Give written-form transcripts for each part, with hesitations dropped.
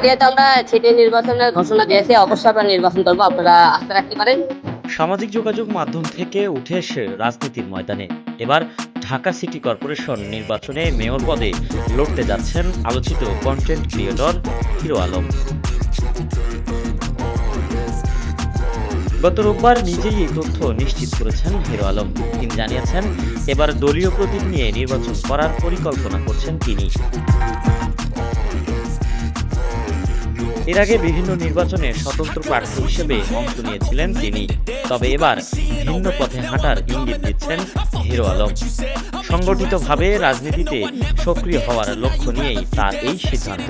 যেহেতু আমরা সিটি নির্বাচনের ঘোষণা দিয়েছি, অবশ্যই আমরা নির্বাচন করবো, আপনারা আস্থা রাখতে পারেন। সামাজিক যোগাযোগ মাধ্যম থেকে উঠে এসে রাজনীতির ময়দানে এবার ঢাকা সিটি কর্পোরেশন নির্বাচনে মেয়র পদে লড়তে যাচ্ছেন আলোচিত কন্টেন্ট ক্রিয়েটর হিরো আলম। গত রোববার নিজেই এই তথ্য নিশ্চিত করেছেন হিরো আলম। তিনি জানিয়েছেন, এবার দলীয় প্রতীক নিয়ে নির্বাচন করার পরিকল্পনা করছেন তিনি। এর আগে বিভিন্ন নির্বাচনে স্বতন্ত্র প্রার্থী হিসেবে অংশ নিয়েছিলেন তিনি, তবে এবার ভিন্ন পথে হাঁটার ইঙ্গিত দিচ্ছেন হিরো আলম। সংগঠিতভাবে রাজনীতিতে সক্রিয় হওয়ার লক্ষ্য নিয়েই তার এই সিদ্ধান্ত।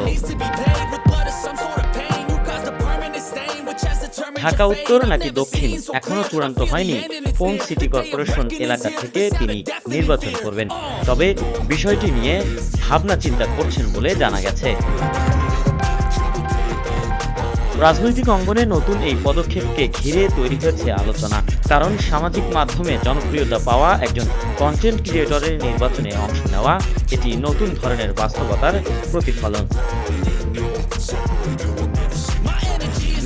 ঢাকা উত্তর নাকি দক্ষিণ এখনো চূড়ান্ত হয়নি কোন সিটি কর্পোরেশন এলাকা থেকে তিনি নির্বাচন করবেন, তবে বিষয়টি নিয়ে ভাবনা চিন্তা করছেন বলে জানা গেছে। রাজনৈতিক অঙ্গনে নতুন এই পদক্ষেপকে ঘিরে তৈরি হয়েছে আলোচনা, কারণ সামাজিক মাধ্যমে জনপ্রিয়তা পাওয়া একজন কন্টেন্ট ক্রিয়েটরের নির্বাচনে অংশ নেওয়া এটি নতুন ধরনের বাস্তবতার প্রতিফলন।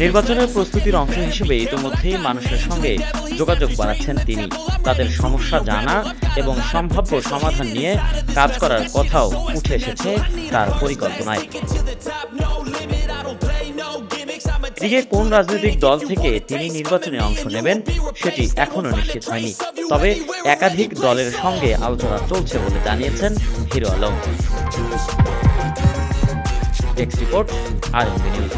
নির্বাচনের প্রস্তুতির অংশ হিসেবে ইতিমধ্যেই মানুষের সঙ্গে যোগাযোগ বাড়াচ্ছেন তিনি। তাদের সমস্যা জানা এবং সম্ভাব্য সমাধান নিয়ে কাজ করার কথাও উঠে এসেছে তার পরিকল্পনায়। এদিকে কোন রাজনৈতিক দল থেকে তিনি নির্বাচনে অংশ নেবেন সেটি এখনো নিশ্চিত হয়নি, তবে একাধিক দলের সঙ্গে আলোচনা চলছে বলে জানিয়েছেন hero Alam. Desk report, RMB news.